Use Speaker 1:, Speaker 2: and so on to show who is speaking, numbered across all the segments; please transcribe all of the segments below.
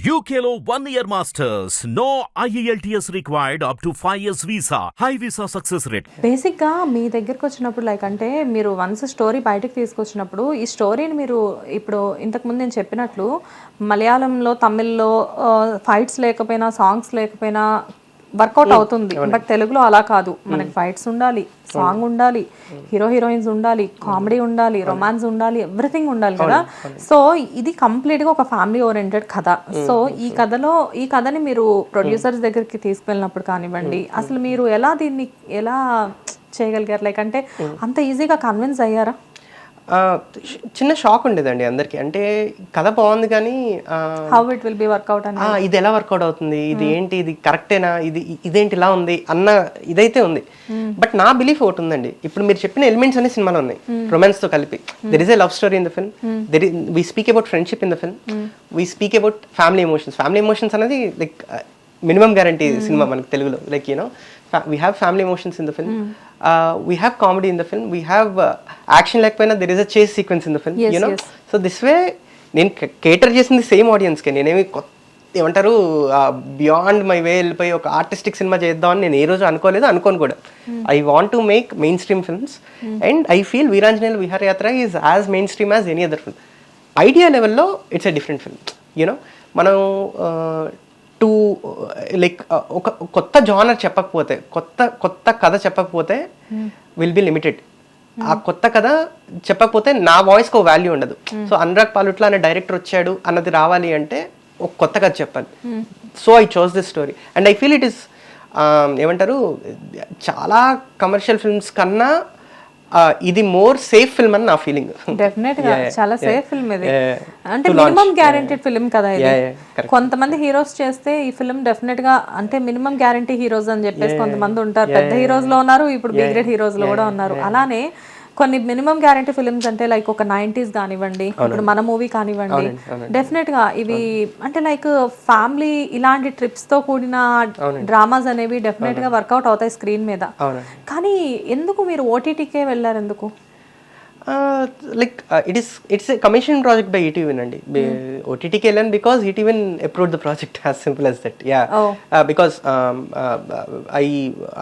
Speaker 1: UKLO 1 year masters. No IELTS required up to 5 years visa. High visa success rate.
Speaker 2: బేసిక్గా మీ దగ్గరకు వచ్చినప్పుడు like అంటే మీరు వన్స్ స్టోరీ బయటకు తీసుకొచ్చినప్పుడు ఈ స్టోరీని మీరు ఇప్పుడు ఇంతకుముందు నేను చెప్పినట్లు మలయాళంలో తమిళ్లో ఫైట్స్ లేకపోయినా సాంగ్స్ లేకపోయినా వర్కౌట్ అవుతుంది. బట్ తెలుగులో అలా కాదు, మనకి ఫైట్స్ ఉండాలి, సాంగ్ ఉండాలి, హీరో హీరోయిన్స్ ఉండాలి, కామెడీ ఉండాలి, రొమాన్స్ ఉండాలి, ఎవ్రీథింగ్ ఉండాలి కదా. సో ఇది కంప్లీట్ గా ఒక ఫ్యామిలీ ఓరియంటెడ్ కథ. సో ఈ కథని మీరు ప్రొడ్యూసర్స్ దగ్గరికి తీసుకెళ్ళినప్పుడు కానివ్వండి, అసలు మీరు దీన్ని ఎలా చేయగలిగారు? లైక్ అంటే అంత ఈజీగా కన్విన్స్ అయ్యారా?
Speaker 3: చిన్న షాక్ ఉండేదండి అందరికి. అంటే కథ బాగుంది కానీ
Speaker 2: how it will be work out అని,
Speaker 3: ఇది ఎలా వర్కౌట్ అవుతుంది, ఇది ఏంటి, ఇది కరెక్టేనా, ఇదేంటి ఇలా ఉంది అన్న ఇదైతే ఉంది. బట్ నా బిలీఫ్ ఒకటి ఉందండి, ఇప్పుడు మీరు చెప్పిన ఎలిమెంట్స్ అనే సినిమాలో ఉన్నాయి రొమాన్స్ తో కలిపి. There is a love story in the film, we speak about friendship in the film, we speak about family emotions అనేది లైక్ మినిమం గ్యారంటీ సినిమా మనకి తెలుగులో. Like you know we have family emotions in the film, we have comedy in the film, we have action లేకపోయినా there is a chase sequence in the film, you know. So this way నేను కేటర్ చేసింది same ఆడియన్స్కి. నేనేమి ఏమంటారు beyond my way వెళ్ళిపోయి ఒక artistic cinema చేద్దామని నేను ఏ రోజు అనుకోను కూడా. I want to make mainstream films and I feel Veeranjaneyulu Viharayatra is as mainstream as any other film. Idea లెవెల్లో it's a different film, you know. మనం టు లైక్ ఒక కొత్త జానర్ చెప్పకపోతే, కొత్త కథ చెప్పకపోతే విల్ బి లిమిటెడ్. ఆ కొత్త కథ చెప్పకపోతే నా వాయిస్కి ఒక వాల్యూ ఉండదు. సో అనురాగ్ పాలుట్ల అనే డైరెక్టర్ వచ్చాడు అన్నది రావాలి అంటే ఒక కొత్త కథ చెప్పాలి. So I chose this story and I feel it is ఏమంటారు, చాలా కమర్షియల్ ఫిల్మ్స్ కన్నా ఇది మోర్ సేఫ్ ఫిల్మ్ అని నా ఫీలింగ్.
Speaker 2: డెఫినెట్ గా చాలా సేఫ్ ఫిల్మ్ ఇది. అంటే మినిమం గ్యారెంటీడ్ ఫిల్మ్ కదా ఇది. కొంతమంది హీరోస్ చేస్తే ఈ ఫిల్మ్ డెఫినెట్ గా అంటే మినిమం గ్యారెంటీ హీరోస్ అని చెప్పేసి కొంతమంది ఉంటారు. పెద్ద హీరోస్ లో ఉన్నారు, ఇప్పుడు బి గ్రేడ్ హీరోస్ లో కూడా ఉన్నారు. అలానే కొన్ని మినిమం గ్యారెంటీ ఫిల్మ్స్ అంటే లైక్ ఒక 90s కానివ్వండి, ఇప్పుడు మన మూవీ కానివ్వండి, డెఫినెట్ గా ఇవి అంటే లైక్ ఫ్యామిలీ ఇలాంటి ట్రిప్స్ తో కూడిన డ్రామాస్ అనేవి డెఫినెట్ గా వర్కౌట్ అవుతాయి స్క్రీన్ మీద. కానీ ఎందుకు మీరు ఓటీటీకే వెళ్ళారు? ఎందుకు?
Speaker 3: Like it's a commission project by ETV అండి. ఓటీటీకి వెళ్ళాను because ETV approved the project, as simple as that. Yeah, because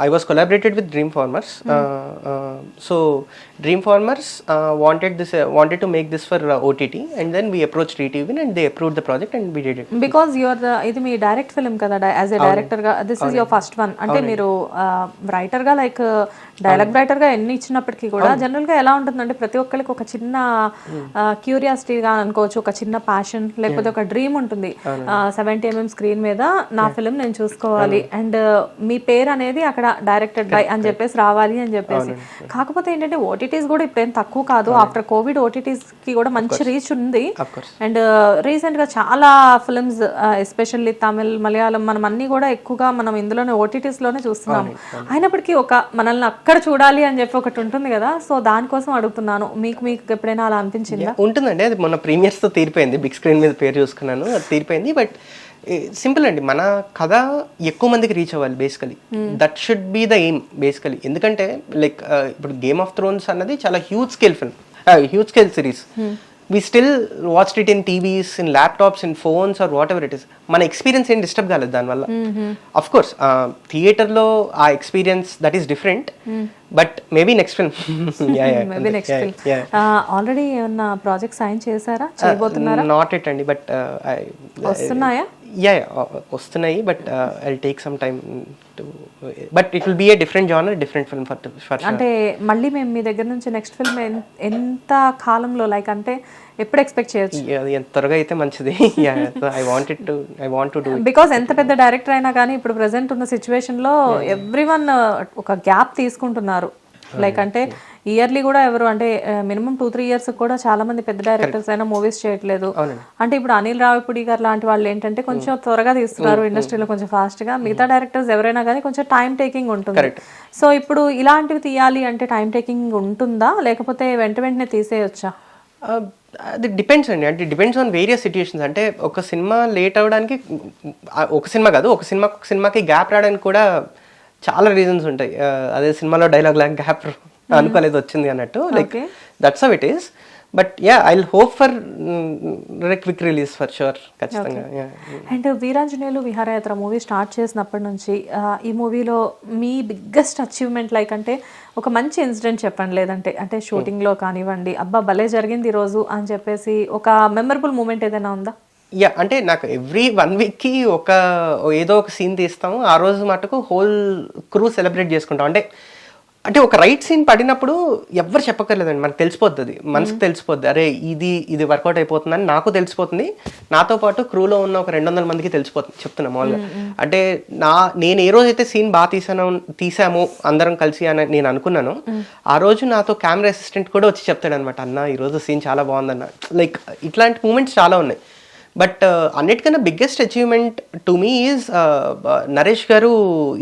Speaker 3: I was collaborated with Dream Farmers. So Dream Farmers wanted to make this for OTT, and then we approached ETV and they approved the project and we did it.
Speaker 2: Because you are ఇది మీ direct film కదా, as a director గా this is your first one. అంటే మీరు writer గా like dialogue writer గా ఎన్ని ఇచ్చినప్పటికీ కూడా జనరల్ గా ఎలా ఉంటుందంటే ప్రతి ఒక్కరికి ఒక చిన్న క్యూరియాసిటీగా అనుకోవచ్చు, ఒక చిన్న ప్యాషన్ లేకపోతే ఒక డ్రీమ్ ఉంటుంది. 70mm స్క్రీన్ మీద నా ఫిల్మ్ నేను చూసుకోవాలి అండ్ మీ పేరు అనేది అక్కడ డైరెక్టెడ్ బై అని చెప్పేసి రావాలి అని చెప్పేసి. కాకపోతే ఏంటంటే ఓటీటీస్ కూడా ఇప్పుడేం తక్కువ కాదు. ఆఫ్టర్ కోవిడ్ ఓటీటీస్ కి కూడా మంచి రీచ్ ఉంది. అండ్ రీసెంట్ గా చాలా ఫిల్మ్స్ ఎస్పెషల్లీ తమిళ్, మలయాళం మనం అన్ని కూడా ఎక్కువగా మనం ఇందులోనే ఓటీటీస్ లోనే చూస్తున్నాము. అయినప్పటికీ ఒక మనల్ని అక్కడ చూడాలి అని చెప్పి ఒకటి ఉంటుంది కదా. సో దానికోసం అడుగుతున్నాను, మీకు ఎప్పుడైనా అలా అనిపించిందా?
Speaker 3: ఉంటుందండి, అది మొన్న ప్రీమియర్స్ తో తీరిపోయింది. బిగ్ స్క్రీన్ మీద పేరు చూసుకున్నాను, అది తీరిపోయింది. బట్ సింపుల్ అండి, మన కథ ఎక్కువ మందికి రీచ్ అవ్వాలి basically. That should be the aim basically. ఎందుకంటే లైక్ ఇప్పుడు గేమ్ ఆఫ్ థ్రోన్స్ అన్నది చాలా huge scale film, huge scale series. we still watched it in TVs, in laptops, in phones or whatever it is. మన experience ఏం disturb కాలేదు దానివల్ల. Of course థియేటర్లో ఆ experience that is different, but maybe next film.
Speaker 2: Maybe next film. Already ఏమన్నా project sign చేశారా, చేయబోతున్నారా?
Speaker 3: Not it అండి, but
Speaker 2: వస్తున్నాయా?
Speaker 3: వస్తున్నాయి, but I take some time to, but it will B a different genre, different film for sure.
Speaker 2: అంటే మళ్ళీ మేము మీ దగ్గర నుంచి నెక్స్ట్ ఫిల్మ్ ఎంత కాలంలో లైక్ అంటే ఎప్పుడు ఎక్స్పెక్ట్ చేయొచ్చు?
Speaker 3: ఎంత త్వరగా అయితే మంచిది. I want to do it.
Speaker 2: Because ఎంత పెద్ద డైరెక్టర్ అయినా కానీ ఇప్పుడు ప్రెసెంట్ ఉన్న సిచ్యువేషన్ లో ఎవ్రీవన్ ఒక గ్యాప్ తీసుకుంటున్నారు. లైక్ అంటే ఇయర్లీ కూడా ఎవరు అంటే మినిమం 2-3 years కూడా చాలా మంది పెద్ద డైరెక్టర్స్ అయినా మూవీస్ చేయట్లేదు. అంటే ఇప్పుడు అనిల్ రావిపూడి గారు లాంటి వాళ్ళు ఏంటంటే కొంచెం త్వరగా తీస్తున్నారు ఇండస్ట్రీలో, కొంచెం ఫాస్ట్ గా. మిగతా డైరెక్టర్స్ ఎవరైనా కానీ కొంచెం టైం టేకింగ్ ఉంటుంది. సో ఇప్పుడు ఇలాంటివి తీయాలి అంటే టైం టేకింగ్ ఉంటుందా, లేకపోతే వెంటనే తీసేయొచ్చా?
Speaker 3: అది డిపెండ్స్ అండి, అంటే డిపెండ్స్ ఆన్ వేరియస్ సిచ్యుయేషన్స్. అంటే ఒక సినిమా లేట్ అవ్వడానికి, ఒక సినిమా కాదు, ఒక సినిమాకి గ్యాప్ రావడానికి కూడా చాలా రీజన్స్ ఉంటాయి. అదే సినిమాలో డైలాగ్ లాగా గ్యాప్ అనుకోలేదు వచ్చింది అన్నట్టు, like that's how it is. But yeah I hope for quick release for sure, ఖచ్చితంగా.
Speaker 2: అండ్ వీరాంజనేయులు విహారయాత్ర మూవీ స్టార్ట్ చేసినప్పటి నుంచి ఈ మూవీలో మీ బిగ్గెస్ట్ అచీవ్మెంట్ లైక్ అంటే ఒక మంచి ఇన్సిడెంట్ చెప్పండి, లేదంటే అంటే షూటింగ్లో కానివ్వండి, అబ్బా భలే జరిగింది ఈరోజు అని చెప్పేసి ఒక మెమరబుల్ మూమెంట్ ఏదైనా ఉందా?
Speaker 3: యా, అంటే నాకు ఎవ్రీ 1 వీక్కి ఏదో ఒక సీన్ తీస్తాము. ఆ రోజు మటుకు హోల్ క్రూ సెలబ్రేట్ చేసుకుంటాం. అంటే ఒక రైట్ సీన్ పడినప్పుడు ఎవ్వరు చెప్పక్కర్లేదండి, మనకు తెలిసిపోతుంది, మనసుకు తెలిసిపోద్ది. అరే ఇది వర్కౌట్ అయిపోతుందని నాకు తెలిసిపోతుంది, నాతో పాటు క్రూలో ఉన్న ఒక 200 మందికి తెలిసిపోతుంది. చెప్తున్నా మామూలుగా. అంటే నేను ఏ రోజైతే సీన్ బాగా తీసాము అందరం కలిసి అని నేను అనుకున్నాను, ఆ రోజు నాతో కెమెరా అసిస్టెంట్ కూడా వచ్చి చెప్తాడు అనమాట, అన్న ఈరోజు సీన్ చాలా బాగుందన్న. లైక్ ఇట్లాంటి మూమెంట్స్ చాలా ఉన్నాయి. బట్ అన్నిటికన్నా biggest achievement to me is Naresh garu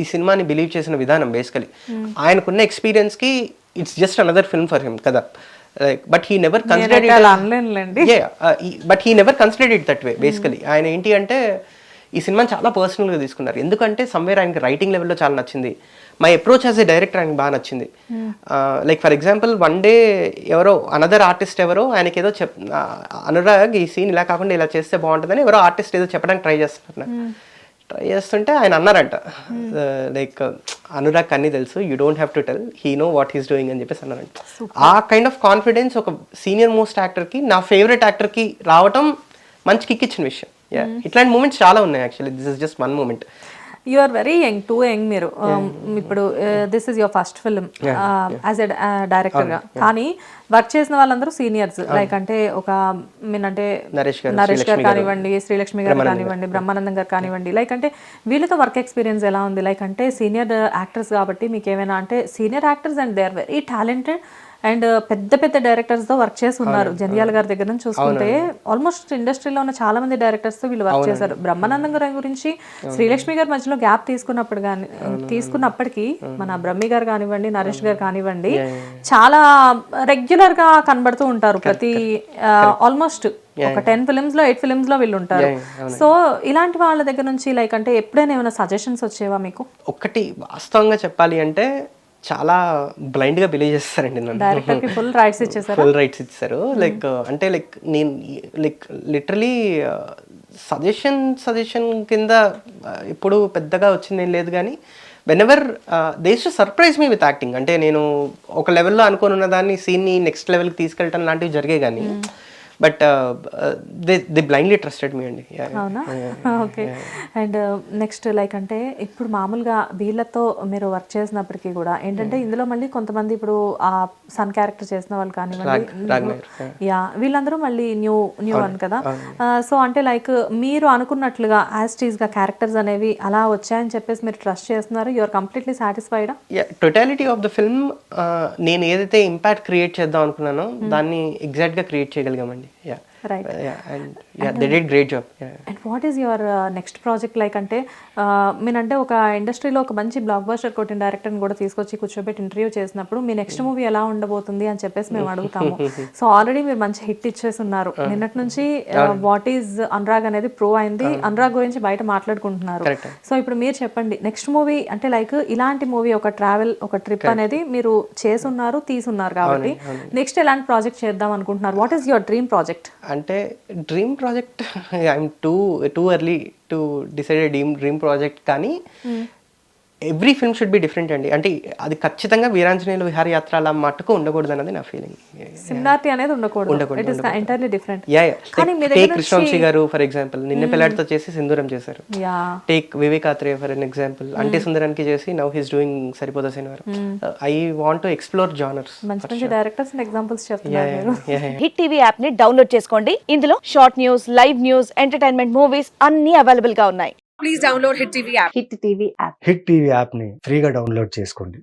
Speaker 3: ఈ సినిమాని బిలీవ్ చేసిన విధానం. బేసికలీ ఆయనకున్న ఎక్స్పీరియన్స్కి it's just another film for him కదా. But he never considered it that way. Basically ఆయన ఏంటి అంటే ఈ సినిమాని చాలా పర్సనల్గా తీసుకున్నారు. ఎందుకంటే సమ్వేర్ ఆయనకి రైటింగ్ లెవెల్లో చాలా నచ్చింది, my approach as a director ఆయనకి బాగా నచ్చింది. Like for example one day ఎవరో అనదర్ ఆర్టిస్ట్ ఆయనకి ఏదో అనురాగ్ ఈ సీన్ ఇలా కాకుండా ఇలా చేస్తే బాగుంటుందని ఎవరో ఆర్టిస్ట్ ఏదో చెప్పడానికి ట్రై చేస్తుంటే ఆయన అన్నారంట, లైక్ అనురాగ్ అన్నీ తెలుసు, you don't have to tell, he know what he's doing అని చెప్పేసి అన్నారంట. ఆ కైండ్ ఆఫ్ కాన్ఫిడెన్స్ ఒక సీనియర్ మోస్ట్ యాక్టర్కి, నా ఫేవరెట్ యాక్టర్కి రావటం మంచి కిక్ ఇచ్చిన విషయం. ఇట్లాంటి మూమెంట్స్ చాలా ఉన్నాయి. Actually this is just 1 moment.
Speaker 2: You are very young, too young మీరు. ఇప్పుడు this is your first film as a డైరెక్టర్గా, కానీ వర్క్ చేసిన వాళ్ళందరూ సీనియర్స్. లైక్ అంటే అంటే నరేష్ గారు కానివ్వండి, శ్రీలక్ష్మి గారు కానివ్వండి, బ్రహ్మానందం గారు కానివ్వండి, లైక్ అంటే వీళ్ళతో వర్క్ ఎక్స్పీరియన్స్ ఎలా ఉంది? లైక్ అంటే సీనియర్ యాక్టర్స్ కాబట్టి మీకు ఏమైనా అంటే senior actors and they are very talented and పెద్ద పెద్ద డైరెక్టర్స్ తో వర్క్ చేసి ఉన్నారు. జంధ్యాల గారి దగ్గర నుంచి చూసుకుంటే ఆల్మోస్ట్ ఇండస్ట్రీలో ఉన్న చాలా మంది డైరెక్టర్స్ తో వీళ్ళు వర్క్ చేశారు. బ్రహ్మానందం గారి గురించి శ్రీలక్ష్మి గారి మధ్యలో గ్యాప్ తీసుకున్నప్పటికీ మన బ్రహ్మి గారు కానివ్వండి, నరేష్ గారు కానివ్వండి, చాలా రెగ్యులర్ గా కనబడుతూ ఉంటారు. ప్రతి ఆల్మోస్ట్ ఒక 10 ఫిలిమ్స్ లో 8 ఫిలిమ్స్ లో వీళ్ళు ఉంటారు. సో ఇలాంటి వాళ్ళ దగ్గర నుంచి లైక్ అంటే ఎప్పుడైనా ఏమైనా సజెషన్స్ వచ్చేవా మీకు?
Speaker 3: ఒకటి వాస్తవంగా చెప్పాలి అంటే చాలా బ్లైండ్ గా బిలీవ్ చేస్తారండి నన్ను.
Speaker 2: డైరెక్టర్కి ఫుల్ రైట్స్
Speaker 3: ఇచ్చారు. లైక్ అంటే నేను లిటరలీ సజెషన్ కింద ఎప్పుడు పెద్దగా వచ్చింది ఏం లేదు, కానీ whenever they use to surprise me with acting. అంటే నేను ఒక లెవెల్లో అనుకుని ఉన్న దాన్ని సీన్ని నెక్స్ట్ లెవెల్కి తీసుకెళ్ళటం లాంటివి జరిగాయి, కానీ but they blindly trusted me అండి.
Speaker 2: అవునా? ఓకే. అండ్ నెక్స్ట్ లైక్ అంటే ఇప్పుడు మామూలుగా వీళ్ళతో మీరు వర్క్ చేసినప్పటికీ కూడా ఏంటంటే ఇందులో మళ్ళీ కొంతమంది ఇప్పుడు ఆ సన్ క్యారెక్టర్ చేసిన వాళ్ళు కానివ్వండి, యా వీళ్ళందరూ మళ్ళీ న్యూ వన్ కదా. సో అంటే లైక్ మీరు అనుకున్నట్లుగా యాజ్ గా క్యారెక్టర్స్ అనేవి అలా వచ్చాయని చెప్పేసి మీరు ట్రస్ట్ చేస్తున్నారు, you are completely satisfied?
Speaker 3: Totality of the film నేను ఏదైతే ఇంపాక్ట్ క్రియేట్ చేద్దాం అనుకున్నానో దాన్ని ఎగ్జాక్ట్ గా క్రియేట్ చేయగలిగామండి. Yeah.
Speaker 2: Right.
Speaker 3: They did great job.
Speaker 2: And what is your next project like? అంటే మీనంటే ఒక ఇండస్ట్రీలో ఒక మంచి బ్లాక్ బస్టర్ కొట్టిన డైరెక్టర్ని కూడా తీసుకొచ్చి కూర్చోబెట్టి ఇంటర్వ్యూ చేసినప్పుడు మీ నెక్స్ట్ మూవీ ఎలా ఉండబోతుంది అని చెప్పేసి మేము అడుగుతాము. సో ఆల్రెడీ మీరు మంచి హిట్ ఇచ్చేసి ఉన్నారు. నిన్నటి నుంచి వాట్ ఈజ్ అనురాగ్ అనేది ప్రూవ్ అయింది, అనురాగ్ గురించి బయట మాట్లాడుకుంటున్నారు. సో ఇప్పుడు మీరు చెప్పండి, నెక్స్ట్ మూవీ అంటే లైక్ ఇలాంటి మూవీ ఒక ట్రావెల్ ఒక ట్రిప్ అనేది మీరు చేసున్నారు తీసున్నారు కాబట్టి నెక్స్ట్ ఎలాంటి ప్రాజెక్ట్ చేద్దాం అనుకుంటున్నారు? What is your dream project?
Speaker 3: అంటే dream project I'm too early to decide dream project, కానీ every film should be different అండి. అంటే అది ఖచ్చితంగా వీరాంజనేయులు విహారయాత్ర అలా మట్టుకు ఉండకూడదు అన్నది నా ఫీలింగ్.
Speaker 2: సిమిలారిటీ అనేది ఉండకూడదు, ఇట్ ఇస్ ఎంటైర్లీ డిఫరెంట్.
Speaker 3: కానీ టేక్ కృష్ణవంశీ గారు ఫర్ ఎగ్జాంపుల్ నిన్న పెళ్లాడితో చేసి సింధూరం చేశారు. Take Vivek Athreya for an example Ante Sundaraniki చేసి now he's doing Saripodhaa Sanivaaram. I want to explore genres.
Speaker 2: మంచి మంచి డైరెక్టర్స్ ఎగ్జాంపుల్స్ చెప్తున్నారు.
Speaker 4: హిట్ టీవీ యాప్ ని డౌన్లోడ్ చేసుకోండి. ఇందులో short news, live news, entertainment movies అన్ని అవైలబుల్ గా ఉన్నాయి. Please download Hit TV app.
Speaker 2: Hit TV app.
Speaker 5: Hit TV app ని ఫ్రీగా డౌన్లోడ్ చేసుకోండి.